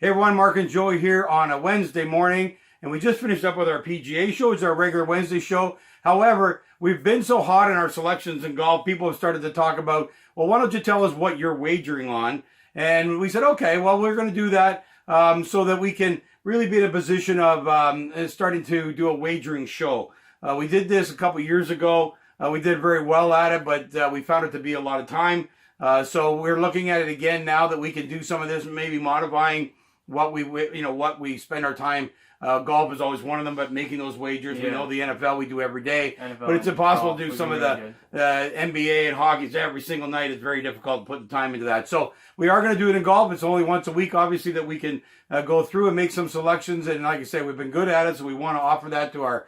Hey everyone, Mark and Joey here on a Wednesday morning, and we just finished up with our PGA show. It's our regular Wednesday show. However, we've been so hot in our selections in golf, people have started to talk about, well, why don't you tell us what you're wagering on? And we said, okay, well, we're going to do that so that we can really be in a position of starting to do a wagering show. We did this a couple years ago. We did very well at it, but we found it to be a lot of time. So we're looking at it again now that we can do some of this, maybe modifying what we spend our time. Golf is always one of them, but making those wagers, we know the NFL we do every day, but it's impossible to do some of the NBA and hockey every single night. It's very difficult to put the time into that. So we are going to do it in golf. It's only once a week, obviously, that we can go through and make some selections. And like I said, we've been good at it, so we want to offer that to our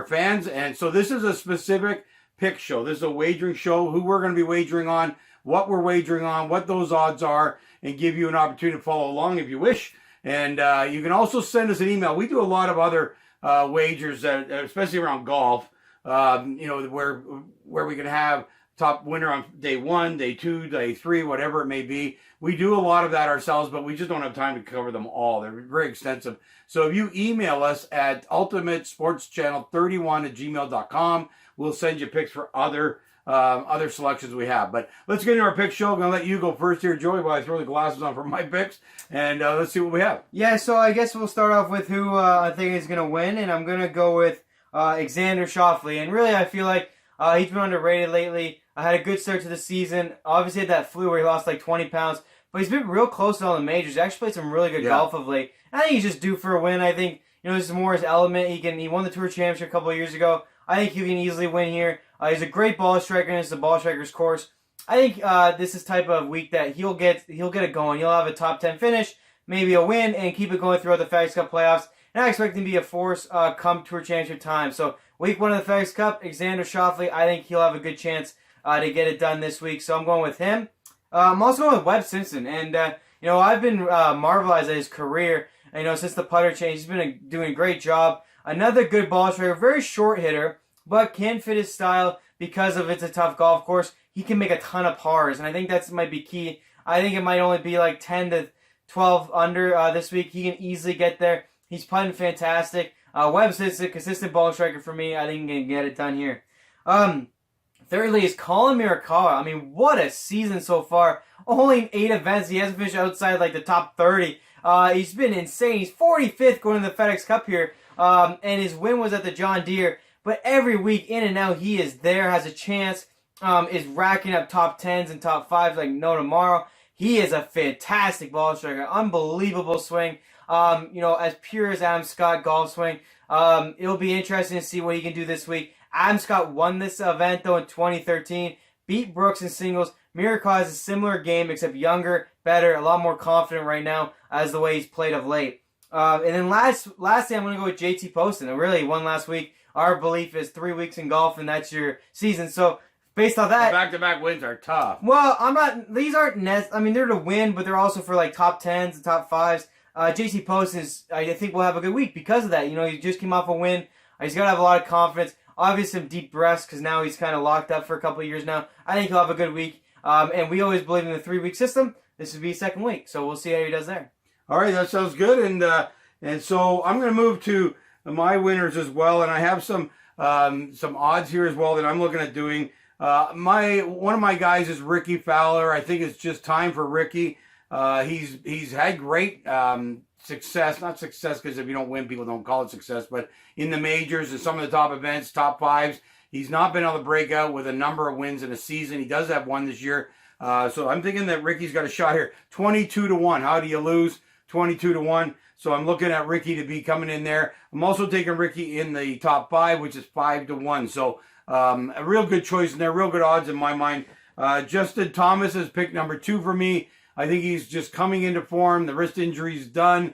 fans. And so this is a specific pick show. This is a wagering show, who we're going to be wagering on, what we're wagering on, what those odds are, and give you an opportunity to follow along if you wish. And you can also send us an email. We do a lot of other wagers, especially around golf, where we can have top winner on day 1, day 2, day 3, whatever it may be. We do a lot of that ourselves, but we just don't have time to cover them all. They're very extensive. So if you email us at ultimatesportschannel31@gmail.com, we'll send you picks for other selections we have. But let's get into our pick show. I'm going to let you go first here, Joey, while I throw the glasses on for my picks. And let's see what we have. Yeah, so I guess we'll start off with who I think is going to win. And I'm going to go with Alexander Schauffele. And really, I feel like he's been underrated lately. I had a good start to the season. Obviously, had that flu where he lost like 20 pounds. But he's been real close to all the majors. He actually played some really good golf of late. I think he's just due for a win. I think, this is more his element. He won the Tour Championship a couple of years ago. I think he can easily win here. He's a great ball striker, and it's the ball striker's course. I think this is type of week that he'll get it going. He'll have a top 10 finish, maybe a win, and keep it going throughout the FedEx Cup playoffs. And I expect him to be a force come Tour Championship time. So week 1 of the FedEx Cup, Alexander Schauffele, I think he'll have a good chance to get it done this week. So I'm going with him. I'm also going with Webb Simpson. And, I've been marvelized at his career. Since the putter change, he's been doing a great job. Another good ball striker, very short hitter, but can fit his style because of it's a tough golf course. He can make a ton of pars, and I think that might be key. I think it might only be like 10 to 12 under this week. He can easily get there. He's putting fantastic. Webb's a consistent ball striker for me. I think he can get it done here. Thirdly is Colin Morikawa. I mean, what a season so far. Only in 8 events. He hasn't finished outside like the top 30. He's been insane. He's 45th going to the FedEx Cup here, and his win was at the John Deere. But every week, in and out, he is there, has a chance, is racking up top 10s and top 5s like no tomorrow. He is a fantastic ball striker, unbelievable swing. As pure as Adam Scott golf swing. It'll be interesting to see what he can do this week. Adam Scott won this event, though, in 2013, beat Brooks in singles. Morikawa has a similar game, except younger, better, a lot more confident right now as the way he's played of late. And then lastly, I'm going to go with JT Poston. Really, won last week. Our belief is 3 weeks in golf, and that's your season. So, based on that... The back-to-back wins are tough. Well, these aren't... they're to win, but they're also for, like, top 10s and top 5s. JT Poston I think, will have a good week because of that. He just came off a win. He's got to have a lot of confidence. Obviously, some deep breaths because now he's kind of locked up for a couple of years now. I think he'll have a good week. And we always believe in the 3-week system. This would be his second week, so we'll see how he does there. All right, that sounds good. And so I'm going to move to my winners as well, and I have some odds here as well that I'm looking at doing. One of my guys is Ricky Fowler. I think it's just time for Ricky. He's had great success, not success because if you don't win, people don't call it success, but in the majors and some of the top events, top 5s. He's not been able to break out with a number of wins in a season. He does have one this year. So I'm thinking that Ricky's got a shot here. 22-1. How do you lose? 22-1. So I'm looking at Ricky to be coming in there. I'm also taking Ricky in the top 5, which is 5-1. So a real good choice in there. Real good odds in my mind. Justin Thomas is pick number 2 for me. I think he's just coming into form. The wrist injury's done.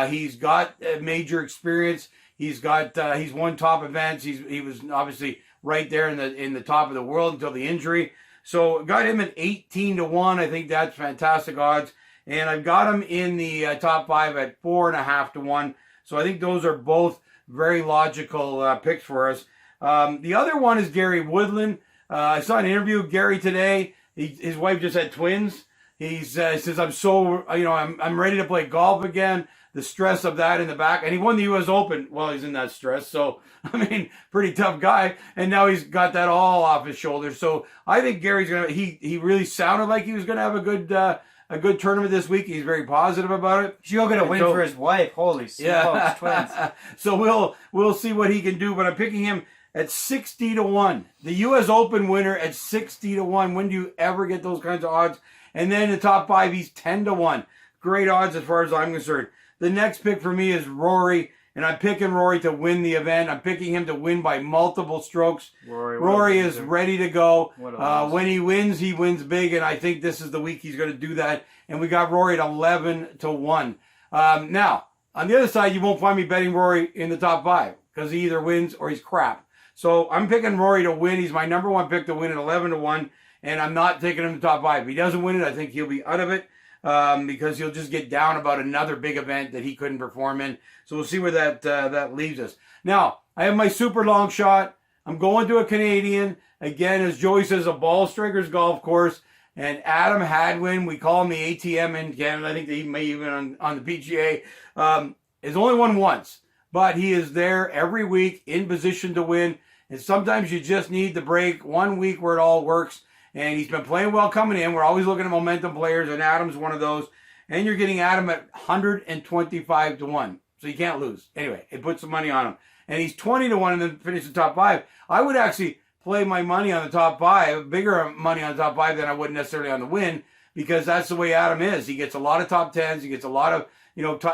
He's got major experience. He's won top events. He was obviously right there in the top of the world until the injury. So got him at 18-1. I think that's fantastic odds. And I've got him in the top 5 at 4.5-1. So I think those are both very logical picks for us. The other one is Gary Woodland. I saw an interview with Gary today. His wife just had twins. He says, I'm so, I'm ready to play golf again. The stress of that in the back. And he won the U.S. Open while he's in that stress. So, I mean, pretty tough guy. And now he's got that all off his shoulders. So I think Gary's going to, he really sounded like he was going to have a good tournament this week. He's very positive about it. She'll get a win for his wife. Holy smokes, twins. So we'll see what he can do. But I'm picking him at 60-1. The U.S. Open winner at 60-1. When do you ever get those kinds of odds? And then in the top 5, he's 10-1. Great odds as far as I'm concerned. The next pick for me is Rory, and I'm picking Rory to win the event. I'm picking him to win by multiple strokes. Rory is ready to go. When he wins big, and I think this is the week he's going to do that. And we got Rory at 11-1. Now, on the other side, you won't find me betting Rory in the top 5 because he either wins or he's crap. So I'm picking Rory to win. He's my number 1 pick to win at 11-1, and I'm not taking him to the top 5. If he doesn't win it, I think he'll be out of it. Because he'll just get down about another big event that he couldn't perform in. So we'll see where that leaves us. Now, I have my super long shot. I'm going to a Canadian. Again, as Joey says, a ball strikers golf course. And Adam Hadwin, we call him the ATM in Canada. I think he may even on the PGA. Has only won once. But he is there every week in position to win. And sometimes you just need the break 1 week where it all works. And he's been playing well coming in. We're always looking at momentum players, and Adam's one of those. And you're getting Adam at 125-1. So you can't lose. Anyway, it puts some money on him. And he's 20-1 and then finish the top 5. I would actually play my money on the top 5, bigger money on the top 5 than I would necessarily on the win, because that's the way Adam is. He gets a lot of top 10s. He gets a lot of,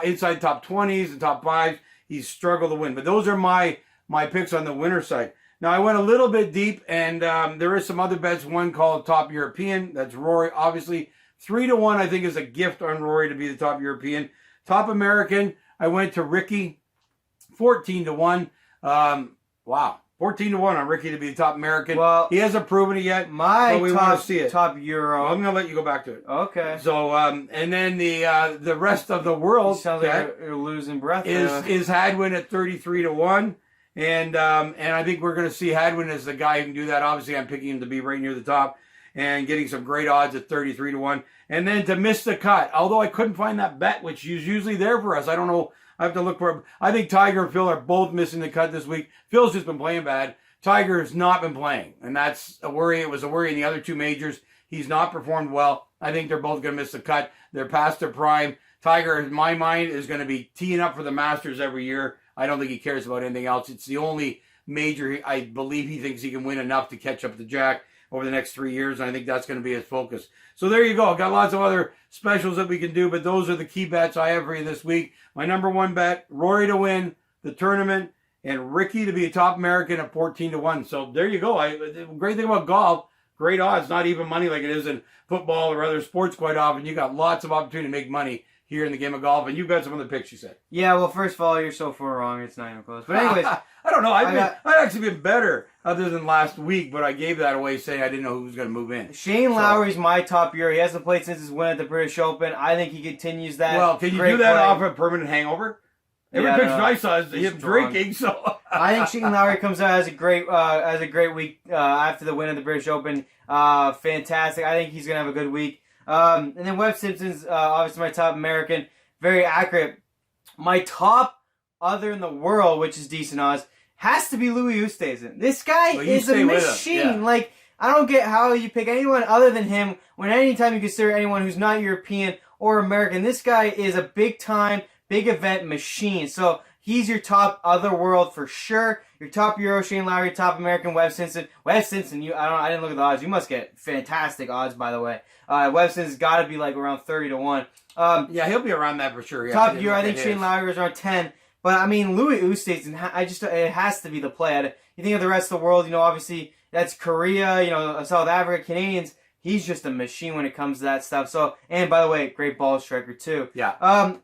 inside top 20s and top 5s. He's struggled to win. But those are my picks on the winner side. Now, I went a little bit deep, and there is some other bets. One called Top European. That's Rory, obviously. 3-1, I think, is a gift on Rory to be the top European. Top American, I went to Ricky, 14-1. Wow, 14-1 on Ricky to be the top American. Well, he hasn't proven it yet, but we want to see it. Top Euro. Well, I'm going to let you go back to it. Okay. So, and then the rest of the world, sounds like you're losing breath. Is Hadwin at 33-1. And I think we're going to see Hadwin as the guy who can do that. Obviously, I'm picking him to be right near the top and getting some great odds at 33-1. And then to miss the cut, although I couldn't find that bet, which is usually there for us. I don't know. I have to look for it. I think Tiger and Phil are both missing the cut this week. Phil's just been playing bad. Tiger has not been playing, and that's a worry. It was a worry in the other 2 majors. He's not performed well. I think they're both going to miss the cut. They're past their prime. Tiger, in my mind, is going to be teeing up for the Masters every year. I don't think he cares about anything else. It's the only major I believe he thinks he can win enough to catch up to Jack over the next 3 years, and I think that's going to be his focus. So there you go. I've got lots of other specials that we can do, but those are the key bets I have for you this week. My number 1 bet, Rory to win the tournament, and Ricky to be a top American at 14-1. So there you go. The great thing about golf, great odds, not even money like it is in football or other sports quite often. You got lots of opportunity to make money here in the game of golf, and you've got some of the picks you said. Yeah, well, first of all, you're so far wrong. It's not even close. But anyways, I don't know. I've actually been better other than last week, but I gave that away saying I didn't know who was going to move in. Shane Lowry's my top Euro. He hasn't played since his win at the British Open. I think he continues that. Well, can you do that off a permanent hangover? Every picture I saw is him drinking. So I think Shane Lowry comes out as a great week after the win of the British Open. Fantastic. I think he's going to have a good week. And then Webb Simpson's obviously my top American. Very accurate. My top other in the world, which is decent odds, has to be Louis Oosthuizen. This guy is a machine. Yeah. Like, I don't get how you pick anyone other than him when anytime you consider anyone who's not European or American. This guy is a big-time, big event machine. So he's your top other world for sure. Your top Euro, Shane Lowry, top American, Webb Simpson. Webb Simpson, I didn't look at the odds. You must get fantastic odds, by the way. Webb Simpson's got to be like around 30-1. Yeah, he'll be around that for sure. Yeah, top Euro, I think Shane Lowry was around 10. But I mean, Louis Oosthuizen, it has to be the play. You think of the rest of the world, obviously that's Korea, South Africa, Canadians. He's just a machine when it comes to that stuff. So, and by the way, great ball striker too. Yeah.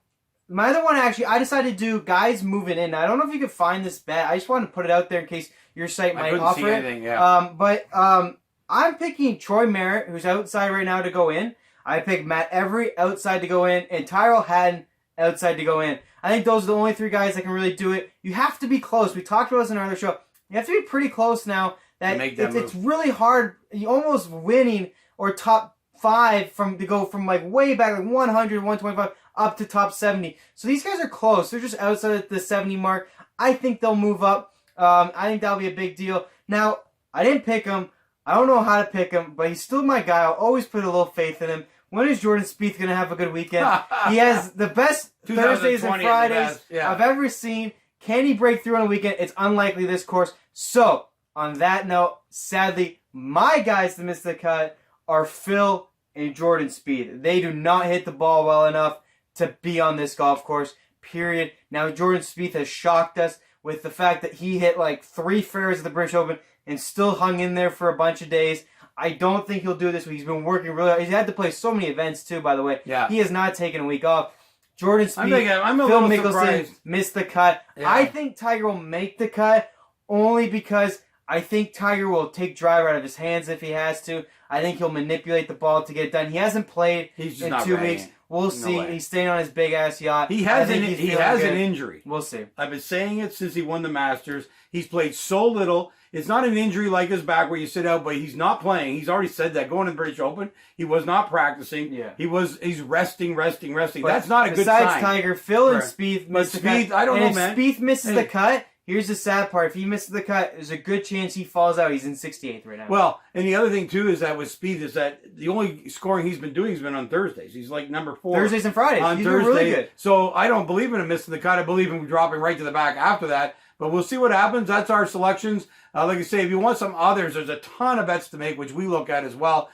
My other one, actually, I decided to do guys moving in. Now, I don't know if you could find this bet. I just wanted to put it out there in case your site might offer it. Anything, yeah. But I'm picking Troy Merritt, who's outside right now, to go in. I picked Matt Every outside to go in, and Tyrell Hatton outside to go in. I think those are the only 3 guys that can really do it. You have to be close. We talked about this in our other show. You have to be pretty close now. It's really hard. You almost winning or top 5 to go from like way back, like 100, 125 up to top 70. So these guys are close. They're just outside the 70 mark. I think they'll move up. I think that'll be a big deal. Now, I didn't pick him. I don't know how to pick him, but he's still my guy. I'll always put a little faith in him. When is Jordan Spieth going to have a good weekend? He has the best Thursdays and Fridays I've ever seen. Can he break through on a weekend? It's unlikely this course. So, on that note, sadly, my guys to miss the cut are Phil and Jordan Spieth. They do not hit the ball well enough to be on this golf course, period. Now, Jordan Spieth has shocked us with the fact that he hit like 3 fairways at the British Open and still hung in there for a bunch of days. I don't think he'll do this. He's been working really hard. He's had to play so many events, too, by the way. Yeah. He has not taken a week off. Jordan Spieth, I'm a Phil little Mickelson surprised. missed the cut. Yeah. I think Tiger will make the cut only because I think Tiger will take driver out of his hands if he has to. I think he'll manipulate the ball to get it done. He hasn't played in 2 weeks. We'll see. way. He's staying on his big-ass yacht. He has an injury. We'll see. I've been saying it since he won the Masters. He's played so little. It's not an injury like his back where you sit out, but he's not playing. He's already said that. Going to the British Open, he was not practicing. Yeah. He's resting. But That's not a good sign. Besides Tiger, Phil and Correct. Spieth But missed the Spieth, cut. I don't know, if man. Spieth misses the cut, here's the sad part. If he misses the cut, there's a good chance he falls out. He's in 68th right now. Well, and the other thing, too, is that with Spieth is that the only scoring he's been doing has been on Thursdays. He's like number 4. Thursdays and Fridays. On He's Thursday. doing really good. So I don't believe in him missing the cut. I believe in dropping right to the back after that. But we'll see what happens. That's our selections. Like I say, if you want some others, there's a ton of bets to make, which we look at as well.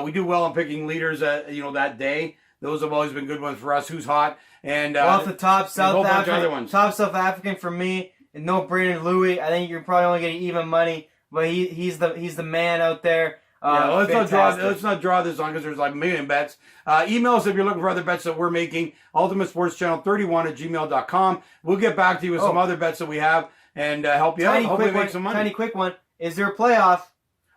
We do well on picking leaders, that day. Those have always been good ones for us. Who's hot? And off the top, South other ones. Top South African for me. And no Brandon Louis. I think you're probably only getting even money, but he's the man out there. Let's not draw this on because there's like a million bets. Email us if you're looking for other bets that we're making. UltimateSportsChannel31@gmail.com. We'll get back to you with some other bets that we have and help you out. Hopefully make some money. Tiny quick one. Is there a playoff?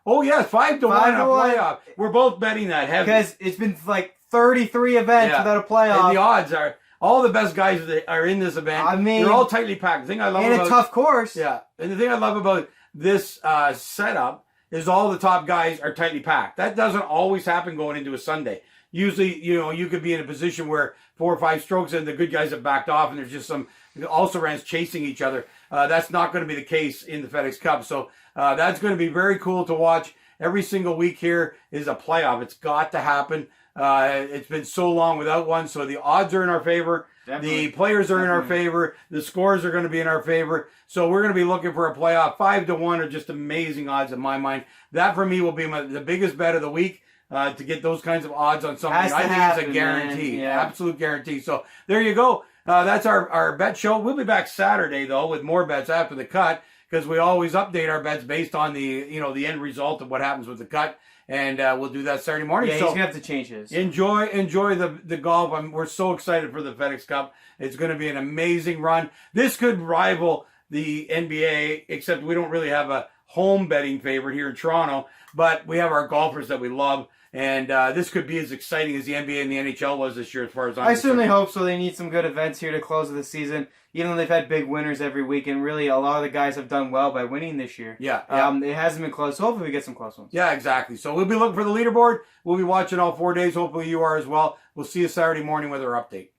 Oh yes, 5 to 1 5 a to 1. playoff. We're both betting that heavy Because it's been like 33 events without a playoff. And the odds are all the best guys that are in this event. I mean, they're all tightly packed. The thing I love and about a tough course. Yeah, and the thing I love about this setup is all the top guys are tightly packed. That doesn't always happen going into a Sunday. Usually, you could be in a position where 4 or 5 strokes and the good guys have backed off and there's just some also-rans chasing each other. That's not going to be the case in the FedEx Cup. So that's going to be very cool to watch. Every single week here is a playoff. It's got to happen. It's been so long without one, so the odds are in our favor. Definitely. The players are in our favor. The scores are going to be in our favor. So we're going to be looking for a playoff. 5 to 1 are just amazing odds in my mind. That for me will be the biggest bet of the week. To get those kinds of odds on something, I think it's a guarantee, absolute guarantee. So there you go. That's our bet show. We'll be back Saturday though with more bets after the cut because we always update our bets based on the end result of what happens with the cut, and we'll do that Saturday morning. Yeah, so he's gonna have to change his. Enjoy the golf. We're so excited for the FedEx Cup. It's going to be an amazing run. This could rival the NBA, except we don't really have a home betting favorite here in Toronto, but we have our golfers that we love. And this could be as exciting as the NBA and the NHL was this year as far as I'm concerned. certainly hope so. They need some good events here to close the season. Even though they've had big winners every week, and really a lot of the guys have done well by winning this year. Yeah. It hasn't been close. So hopefully we get some close ones. Yeah, exactly. So we'll be looking for the leaderboard. We'll be watching all 4 days. Hopefully you are as well. We'll see you Saturday morning with our update.